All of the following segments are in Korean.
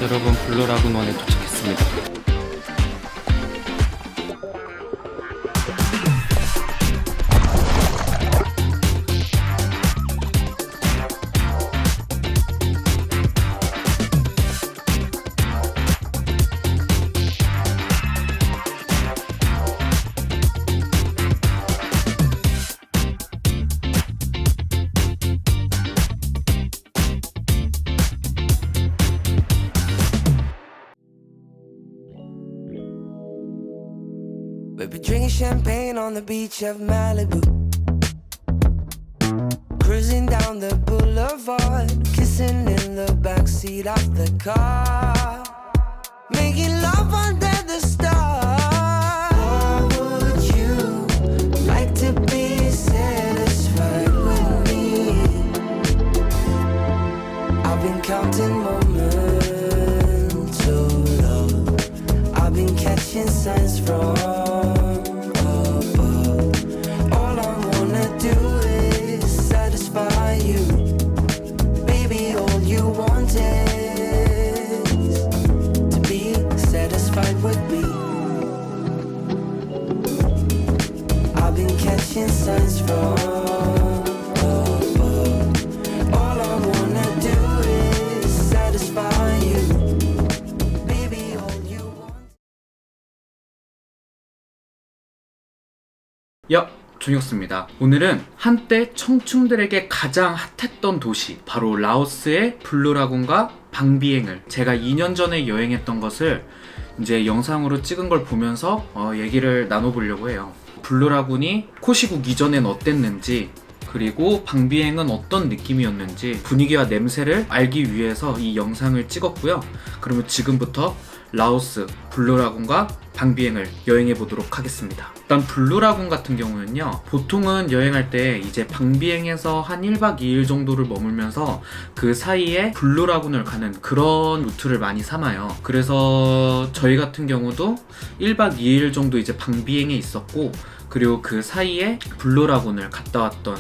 여러분, 블루라군원에 도착했습니다. We'll be drinking champagne on the beach of Malibu, cruising down the boulevard, kissing in the backseat of the car, making love under the stars. Or would you like to be satisfied with me? I've been counting moments of love, I've been catching signs from signs from above. All I wanna do is satisfy you. Baby, all you want. 야, 준혁스입니다. 오늘은 한때 청춘들에게 가장 핫했던 도시, 바로 라오스의 블루라군과 방비행을 제가 2년 전에 여행했던 것을 이제 영상으로 찍은 걸 보면서 얘기를 나눠보려고 해요. 블루라군이 코시국 이전엔 어땠는지, 그리고 방비행은 어떤 느낌이었는지 분위기와 냄새를 알기 위해서 이 영상을 찍었고요. 그러면 지금부터 라오스 블루라군과 방비행을 여행해 보도록 하겠습니다. 일단 블루라군 같은 경우는요, 보통은 여행할 때 이제 방비행에서 한 1박 2일 정도를 머물면서 그 사이에 블루라군을 가는 그런 루트를 많이 삼아요. 그래서 저희 같은 경우도 1박 2일 정도 이제 방비행에 있었고, 그리고 그 사이에 블루라군을 갔다 왔던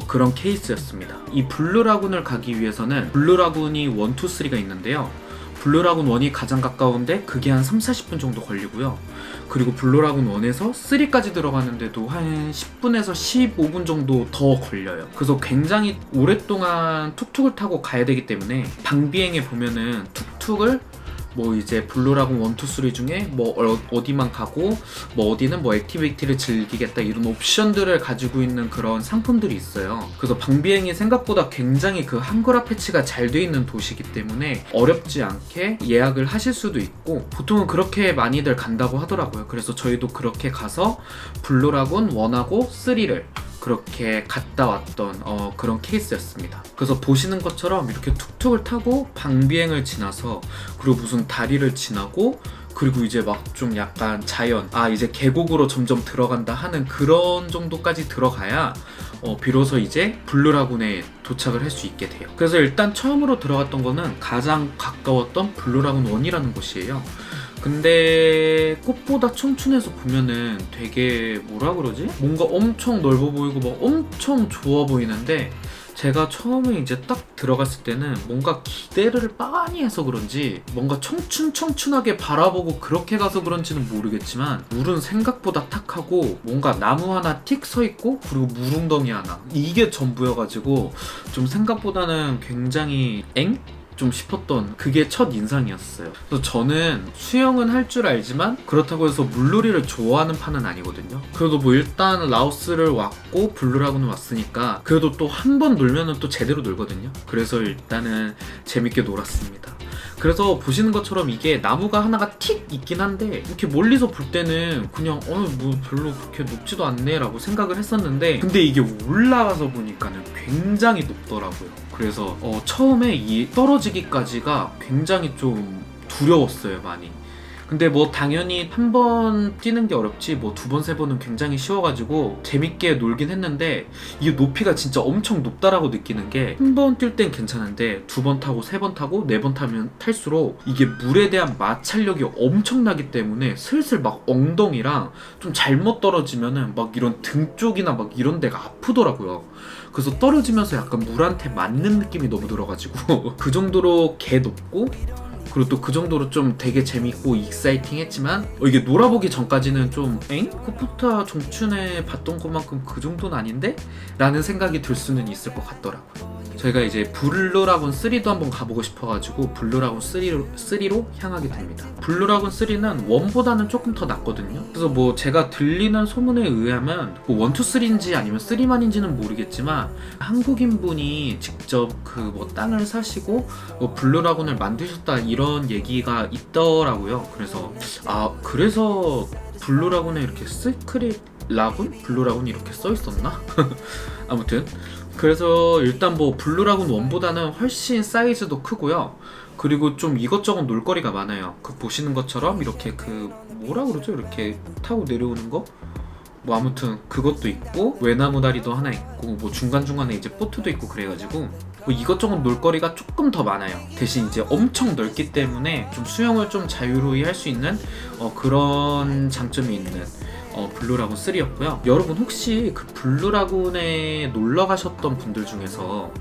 그런 케이스였습니다. 이 블루라군을 가기 위해서는 블루라군이 1, 2, 3가 있는데요. 블루라군 1이 가장 가까운데 그게 한 3-40분 정도 걸리고요. 그리고 블루라군 1에서 3까지 들어가는데도 한 10분에서 15분 정도 더 걸려요. 그래서 굉장히 오랫동안 툭툭을 타고 가야 되기 때문에 방비행에 보면은 툭툭을 뭐 이제 블루라군 1, 2, 3 중에 뭐 어디만 가고 뭐 어디는 뭐 액티비티를 즐기겠다 이런 옵션들을 가지고 있는 그런 상품들이 있어요. 그래서 방비행이 생각보다 굉장히 그 한글화 패치가 잘 돼 있는 도시이기 때문에 어렵지 않게 예약을 하실 수도 있고, 보통은 그렇게 많이들 간다고 하더라고요. 그래서 저희도 그렇게 가서 블루라군 1하고 3를 그렇게 갔다 왔던 그런 케이스였습니다. 그래서 보시는 것처럼 이렇게 툭툭을 타고 방비행을 지나서, 그리고 무슨 다리를 지나고, 그리고 이제 막 좀 약간 자연, 이제 계곡으로 점점 들어간다 하는 그런 정도까지 들어가야 비로소 이제 블루라군에 도착을 할 수 있게 돼요. 그래서 일단 처음으로 들어갔던 거는 가장 가까웠던 블루라군 1이라는 곳이에요. 근데 꽃보다 청춘에서 보면은 되게 뭐라 그러지? 뭔가 엄청 넓어 보이고 막 엄청 좋아 보이는데, 제가 처음에 이제 딱 들어갔을 때는 뭔가 기대를 많이 해서 그런지 뭔가 청춘하게 바라보고 그렇게 가서 그런지는 모르겠지만, 물은 생각보다 탁하고 뭔가 나무 하나 틱 서 있고, 그리고 물웅덩이 하나, 이게 전부여가지고 좀 생각보다는 굉장히 좀 싶었던, 그게 첫 인상이었어요. 그래서 저는 수영은 할 줄 알지만 그렇다고 해서 물놀이를 좋아하는 판은 아니거든요. 그래도 뭐 일단 라오스를 왔고 블루라군을 왔으니까 그래도 또 한 번 놀면은 또 제대로 놀거든요. 그래서 일단은 재밌게 놀았습니다. 그래서 보시는 것처럼 이게 나무가 하나가 틱 있긴 한데, 이렇게 멀리서 볼 때는 그냥 뭐 별로 그렇게 높지도 않네 라고 생각을 했었는데, 근데 이게 올라가서 보니까는 굉장히 높더라고요. 그래서 처음에 이 떨어지기까지가 굉장히 좀 두려웠어요, 많이. 근데 뭐 당연히 한 번 뛰는 게 어렵지 뭐 2번, 3번은 굉장히 쉬워가지고 재밌게 놀긴 했는데, 이게 높이가 진짜 엄청 높다라고 느끼는 게, 한 번 뛸 땐 괜찮은데 2번 타고 3번 타고 4번 타면 탈수록 이게 물에 대한 마찰력이 엄청나기 때문에 슬슬 막 엉덩이랑 좀 잘못 떨어지면은 막 이런 등 쪽이나 막 이런 데가 아프더라고요. 그래서 떨어지면서 약간 물한테 맞는 느낌이 너무 들어가지고 그 정도로 개 높고, 그리고 또 그 정도로 좀 되게 재밌고 익사이팅했지만 이게 놀아보기 전까지는 좀 엥? 코프타 정춘에 봤던 것만큼 그 정도는 아닌데? 라는 생각이 들 수는 있을 것 같더라고요. 저희가 이제 블루라군 3도 한번 가보고 싶어가지고 블루라군 3로 향하게 됩니다. 블루라군 3는 1보다는 조금 더 낫거든요. 그래서 뭐 제가 들리는 소문에 의하면 뭐 1, 2, 3인지 아니면 3만인지는 모르겠지만 한국인분이 직접 그 뭐 땅을 사시고 뭐 블루라군을 만드셨다 이런 얘기가 있더라고요. 그래서 블루라군에 이렇게 시크릿 라군? 블루라군이 이렇게 써있었나? 아무튼 그래서 일단 뭐 블루라군 1보다는 훨씬 사이즈도 크고요. 그리고 좀 이것저것 놀거리가 많아요. 그 보시는 것처럼 이렇게 그 뭐라 그러죠? 이렇게 타고 내려오는 거? 뭐 아무튼 그것도 있고 외나무 다리도 하나 있고 뭐 중간중간에 이제 보트도 있고 그래가지고 뭐 이것저것 놀거리가 조금 더 많아요. 대신 이제 엄청 넓기 때문에 좀 수영을 좀 자유로이 할 수 있는 그런 장점이 있는 블루라군 3였고요. 여러분 혹시 그 블루라군에 놀러 가셨던 분들 중에서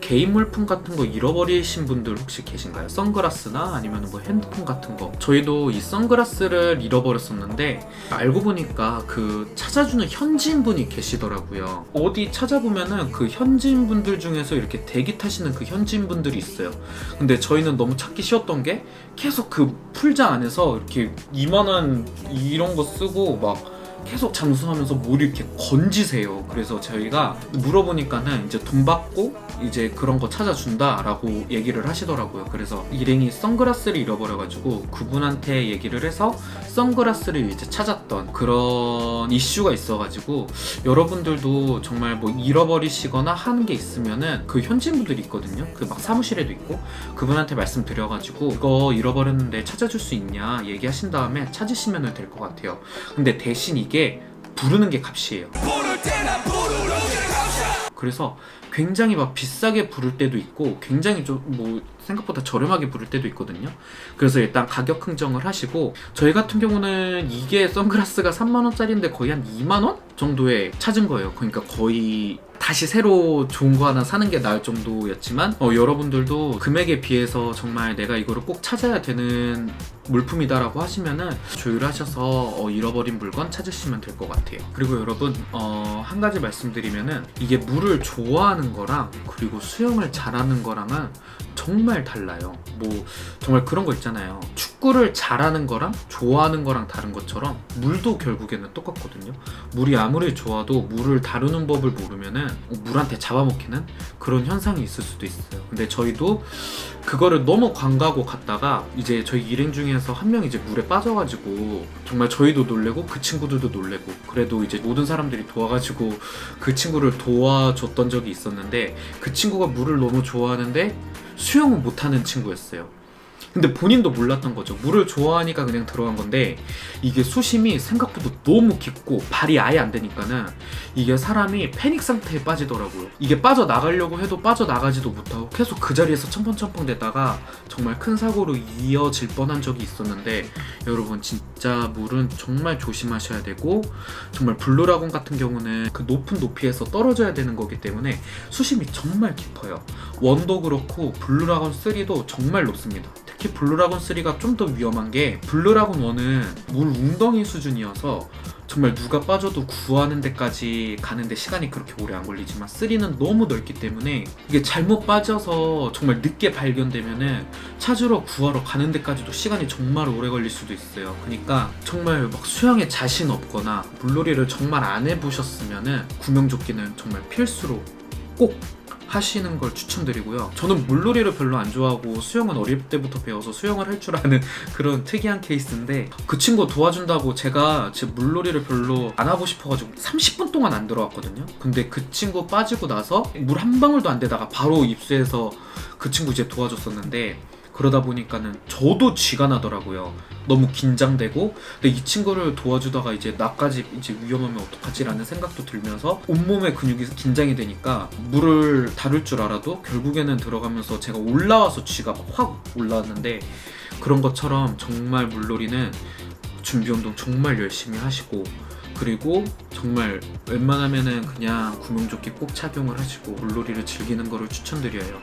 개인 물품 같은 거 잃어버리신 분들 혹시 계신가요? 선글라스나 아니면 뭐 핸드폰 같은 거. 저희도 이 선글라스를 잃어버렸었는데 알고 보니까 그 찾아주는 현지인분이 계시더라고요. 어디 찾아보면은 그 현지인분들 중에서 이렇게 대기 타시는 그 현지인분들이 있어요. 근데 저희는 너무 찾기 쉬웠던 게 계속 그 풀장 안에서 이렇게 2만원 이런 거 쓰고 막 계속 장수하면서 뭘 이렇게 건지세요. 그래서 저희가 물어보니까는 이제 돈 받고 이제 그런 거 찾아준다라고 얘기를 하시더라고요. 그래서 일행이 선글라스를 잃어버려가지고 그분한테 얘기를 해서 선글라스를 이제 찾았던 그런 이슈가 있어가지고 여러분들도 정말 뭐 잃어버리시거나 하는 게 있으면은 그 현지인분들이 있거든요. 그 막 사무실에도 있고 그분한테 말씀드려가지고 이거 잃어버렸는데 찾아줄 수 있냐 얘기하신 다음에 찾으시면 될 것 같아요. 근데 대신 이게 부르는 게 값이에요. 그래서 굉장히 막 비싸게 부를 때도 있고 굉장히 좀 뭐 생각보다 저렴하게 부를 때도 있거든요. 그래서 일단 가격 흥정을 하시고 저희 같은 경우는 이게 선글라스가 3만원짜리인데 거의 한 2만원 정도에 찾은 거예요. 그러니까 거의 다시 새로 좋은 거 하나 사는 게 나을 정도였지만 여러분들도 금액에 비해서 정말 내가 이거를 꼭 찾아야 되는 물품이다라고 하시면은 조율하셔서 잃어버린 물건 찾으시면 될 것 같아요. 그리고 여러분 한 가지 말씀드리면은 이게 물을 좋아하는 거랑 그리고 수영을 잘하는 거랑은 정말 달라요. 뭐 정말 그런 거 있잖아요. 축구를 잘하는 거랑 좋아하는 거랑 다른 것처럼 물도 결국에는 똑같거든요. 물이 아무리 좋아도 물을 다루는 법을 모르면은 물한테 잡아먹히는 그런 현상이 있을 수도 있어요. 근데 저희도 그거를 너무 관가하고 갔다가 이제 저희 일행 중에서 한 명이 이제 물에 빠져가지고 정말 저희도 놀래고 그 친구들도 놀래고 그래도 이제 모든 사람들이 도와가지고 그 친구를 도와줬던 적이 있었는데 그 친구가 물을 너무 좋아하는데 수영은 못하는 친구였어요. 근데 본인도 몰랐던 거죠. 물을 좋아하니까 그냥 들어간 건데 이게 수심이 생각보다 너무 깊고 발이 아예 안 되니까는 이게 사람이 패닉 상태에 빠지더라고요. 이게 빠져나가려고 해도 빠져나가지도 못하고 계속 그 자리에서 첨벙첨벙 되다가 정말 큰 사고로 이어질 뻔한 적이 있었는데 여러분 진짜 물은 정말 조심하셔야 되고 정말 블루라군 같은 경우는 그 높은 높이에서 떨어져야 되는 거기 때문에 수심이 정말 깊어요. 1도 그렇고 블루라군 3도 정말 높습니다. 특히 블루라군 3가 좀 더 위험한 게 블루라군 1은 물 웅덩이 수준이어서 정말 누가 빠져도 구하는 데까지 가는데 시간이 그렇게 오래 안 걸리지만 3는 너무 넓기 때문에 이게 잘못 빠져서 정말 늦게 발견되면은 찾으러 구하러 가는 데까지도 시간이 정말 오래 걸릴 수도 있어요. 그러니까 정말 막 수영에 자신 없거나 물놀이를 정말 안 해보셨으면은 구명조끼는 정말 필수로 꼭 하시는 걸 추천드리고요. 저는 물놀이를 별로 안 좋아하고 수영은 어릴 때부터 배워서 수영을 할 줄 아는 그런 특이한 케이스인데 그 친구 도와준다고 제가 제 물놀이를 별로 안 하고 싶어가지고 30분 동안 안 들어왔거든요. 근데 그 친구 빠지고 나서 물 한 방울도 안 되다가 바로 입수해서 그 친구 이제 도와줬었는데 그러다 보니까는 저도 쥐가 나더라고요. 너무 긴장되고 근데 이 친구를 도와주다가 이제 나까지 이제 위험하면 어떡하지라는 생각도 들면서 온몸의 근육이 긴장이 되니까 물을 다룰 줄 알아도 결국에는 들어가면서 제가 올라와서 쥐가 확 올라왔는데 그런 것처럼 정말 물놀이는 준비 운동 정말 열심히 하시고 그리고 정말 웬만하면은 그냥 구명조끼 꼭 착용을 하시고 물놀이를 즐기는 거를 추천드려요.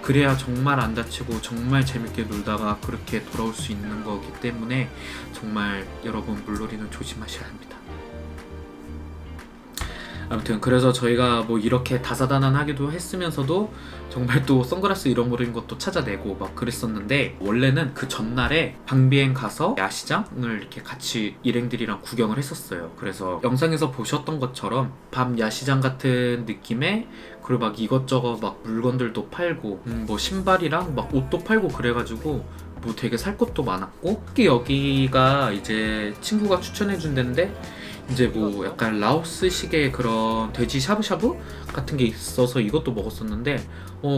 그래야 정말 안 다치고 정말 재밌게 놀다가 그렇게 돌아올 수 있는 거기 때문에 정말 여러분 물놀이는 조심하셔야 합니다. 아무튼 그래서 저희가 뭐 이렇게 다사다난하기도 했으면서도 정말 또 선글라스 잃어버린 것도 찾아내고 막 그랬었는데, 원래는 그 전날에 방비행 가서 야시장을 이렇게 같이 일행들이랑 구경을 했었어요. 그래서 영상에서 보셨던 것처럼 밤 야시장 같은 느낌에, 그리고 막 이것저것 막 물건들도 팔고 뭐 신발이랑 막 옷도 팔고 그래가지고 뭐 되게 살 것도 많았고, 특히 여기가 이제 친구가 추천해준 데인데 이제 뭐 약간 라오스식의 그런 돼지 샤브샤브 같은 게 있어서 이것도 먹었었는데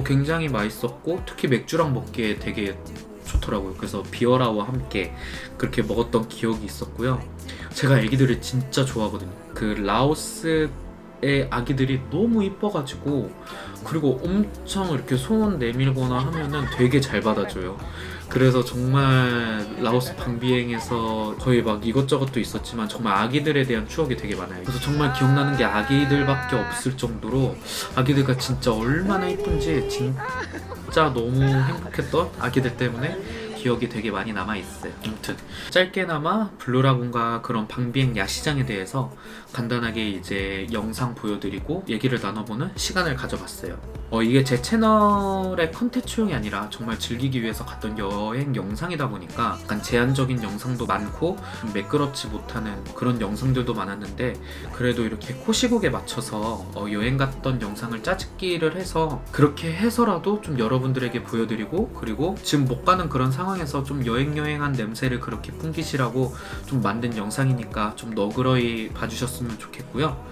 굉장히 맛있었고, 특히 맥주랑 먹기에 되게 좋더라고요. 그래서 비어라와 함께 그렇게 먹었던 기억이 있었고요. 제가 애기들을 진짜 좋아하거든요. 그 라오스의 아기들이 너무 이뻐가지고, 그리고 엄청 이렇게 손 내밀거나 하면은 되게 잘 받아줘요. 그래서 정말 라오스 방비행에서 거의 막 이것저것도 있었지만 정말 아기들에 대한 추억이 되게 많아요. 그래서 정말 기억나는 게 아기들밖에 없을 정도로 아기들과 진짜 얼마나 이쁜지 진짜 너무 행복했던 아기들 때문에 기억이 되게 많이 남아있어요. 아무튼 짧게나마 블루라군과 그런 방비행 야시장에 대해서 간단하게 이제 영상 보여드리고 얘기를 나눠보는 시간을 가져봤어요. 이게 제 채널의 컨텐츠용이 아니라 정말 즐기기 위해서 갔던 여행 영상이다 보니까 약간 제한적인 영상도 많고 좀 매끄럽지 못하는 그런 영상들도 많았는데, 그래도 이렇게 코시국에 맞춰서 여행 갔던 영상을 짜집기를 해서 그렇게 해서라도 좀 여러분들에게 보여드리고, 그리고 지금 못 가는 그런 상황에서 좀 여행한 냄새를 그렇게 풍기시라고 좀 만든 영상이니까 좀 너그러이 봐주셨으면 좋겠고요.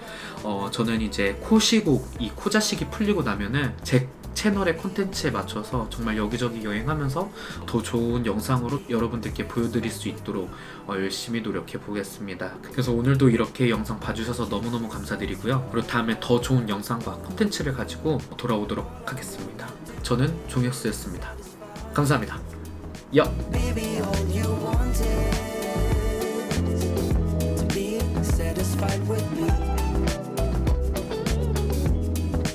저는 이제 코시국, 이 코자식이 풀리고 나면은 제 채널의 콘텐츠에 맞춰서 정말 여기저기 여행하면서 더 좋은 영상으로 여러분들께 보여드릴 수 있도록 열심히 노력해 보겠습니다. 그래서 오늘도 이렇게 영상 봐주셔서 너무너무 감사드리고요. 그리고 다음에 더 좋은 영상과 콘텐츠를 가지고 돌아오도록 하겠습니다. 저는 종혁수였습니다. 감사합니다. 야! Baby, when you